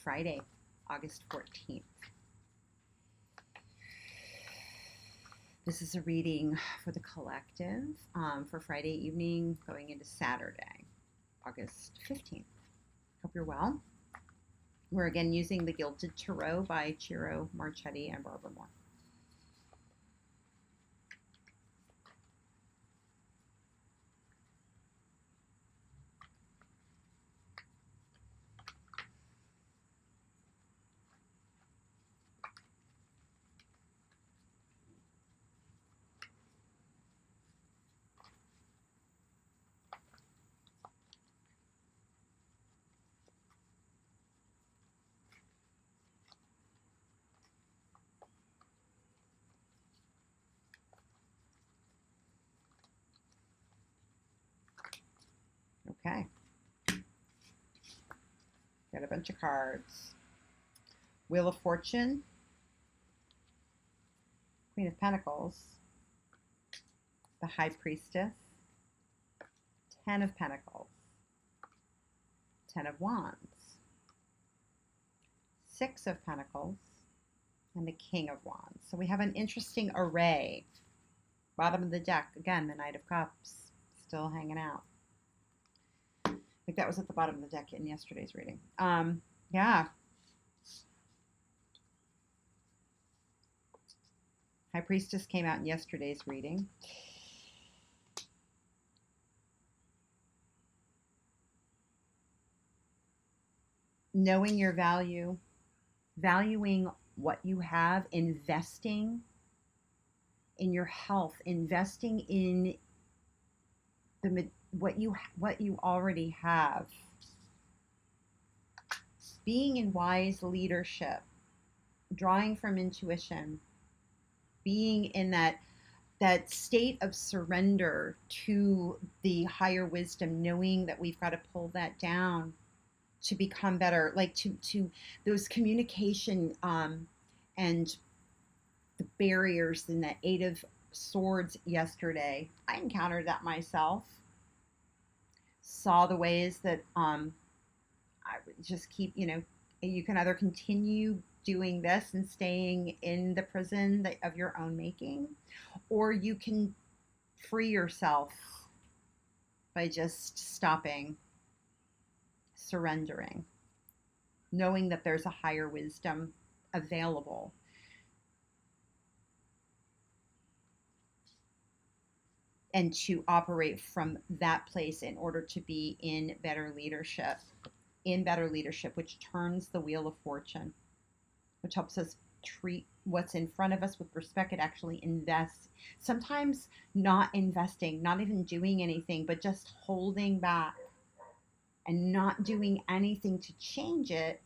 Friday, August 14th. This is a reading for the collective for Friday evening going into Saturday, August 15th. Hope you're well. We're again using the Gilded Tarot by Ciro, Marchetti, and Barbara Moore. Okay. Got a bunch of cards. Wheel of Fortune, Queen of Pentacles, the High Priestess, Ten of Pentacles, Ten of Wands, Six of Pentacles, and the King of Wands. So we have an interesting array. Bottom of the deck, again, the Knight of Cups, still hanging out. I think that was at the bottom of the deck in yesterday's reading. Yeah. High Priestess came out in yesterday's reading. Knowing your value, valuing what you have, investing in your health, investing in what you already have, being in wise leadership, drawing from intuition, being in that state of surrender to the higher wisdom, knowing that we've got to pull that down to become better, like to those communication and the barriers in that Eight of Swords yesterday. I encountered that myself. Saw the ways that I would just keep, you can either continue doing this and staying in the prison of your own making, or you can free yourself by just stopping, surrendering, knowing that there's a higher wisdom available. And to operate from that place in order to be in better leadership, which turns the Wheel of Fortune, which helps us treat what's in front of us with respect. It actually invests. Sometimes not investing, not even doing anything, but just holding back and not doing anything to change it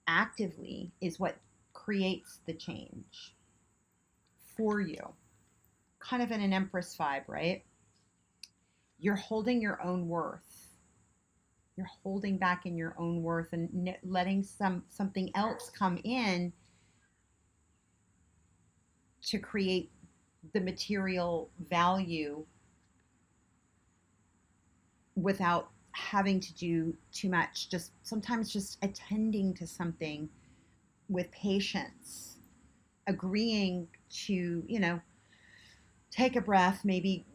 actively is what creates the change for you. Kind of in an Empress vibe, right? You're holding your own worth. You're holding back in your own worth and letting something else come in to create the material value without having to do too much. Just sometimes just attending to something with patience, agreeing to, take a breath, maybe,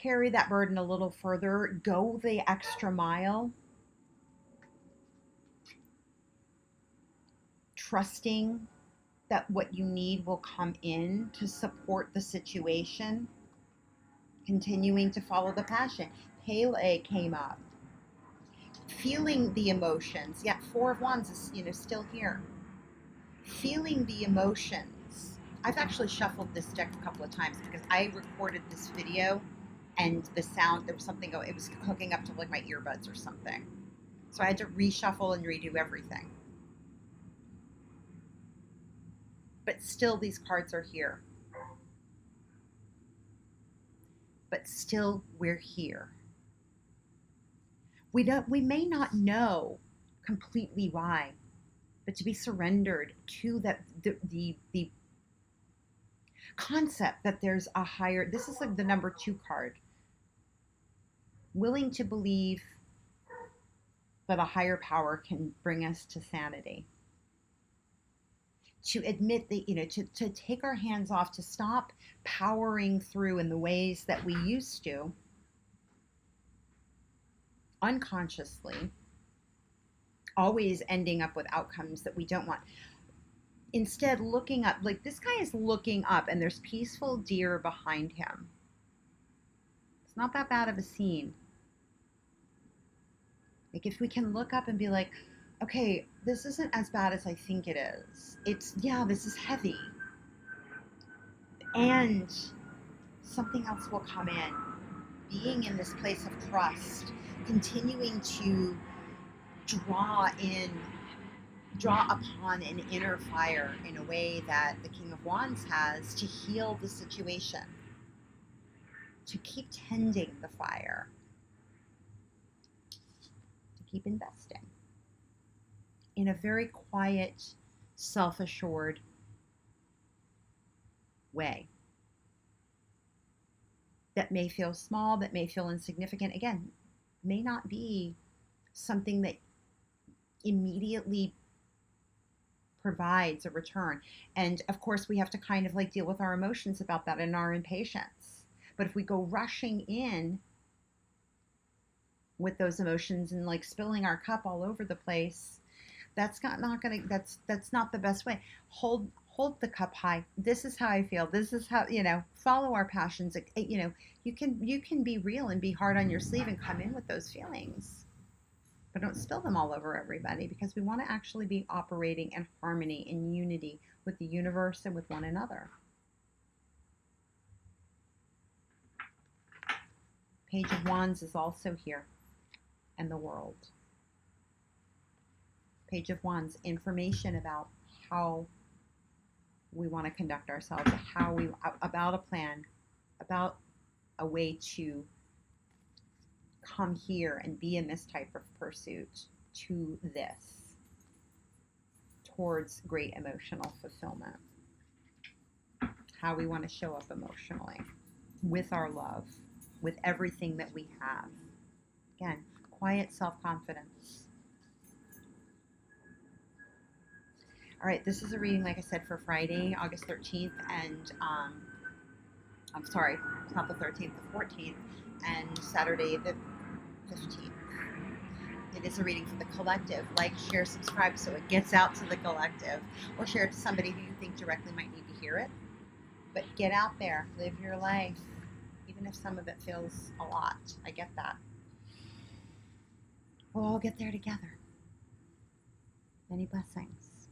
carry that burden a little further, go the extra mile, trusting that what you need will come in to support the situation, continuing to follow the passion. Pele came up, feeling the emotions. Yeah, Four of Wands is, still here. Feeling the emotions. I've actually shuffled this deck a couple of times because I recorded this video and the sound, there was something going, it was hooking up to like my earbuds or something. So I had to reshuffle and redo everything. But still these cards are here. But still we're here. We may not know completely why, but to be surrendered to that the concept that there's a higher, this is like the number 2 card. Willing to believe but a higher power can bring us to sanity. To admit that, to take our hands off, to stop powering through in the ways that we used to, unconsciously, always ending up with outcomes that we don't want. Instead, looking up, like this guy is looking up and there's peaceful deer behind him. It's not that bad of a scene. Like if we can look up and be like, okay, this isn't as bad as I think it is. Yeah, this is heavy. And something else will come in. Being in this place of trust, continuing to draw upon an inner fire in a way that the King of Wands has to heal the situation, to keep tending the fire, to keep investing in a very quiet, self-assured way that may feel small, that may feel insignificant. Again, may not be something that immediately provides a return. And of course, we have to kind of like deal with our emotions about that and our impatience. But if we go rushing in with those emotions and like spilling our cup all over the place, that's not the best way. Hold the cup high. This is how I feel. This is how, follow our passions. You can be real and be hard on your sleeve and come in with those feelings. But don't spill them all over everybody, because we want to actually be operating in harmony, in unity with the universe and with one another. Page of Wands is also here, and the world. Page of Wands, information about how we want to conduct ourselves, about a plan, about a way to come here and be in this type of pursuit to this, towards great emotional fulfillment. How we want to show up emotionally with our love, with everything that we have. Again, quiet self-confidence. All right, this is a reading, like I said, for Friday, August 13th, and I'm sorry, it's not the 13th, the 14th, and Saturday, the 15th. It is a reading for the collective. Like, share, subscribe so it gets out to the collective, or share it to somebody who you think directly might need to hear it. But get out there, live your life, even if some of it feels a lot. I get that. We'll all get there together. Many blessings.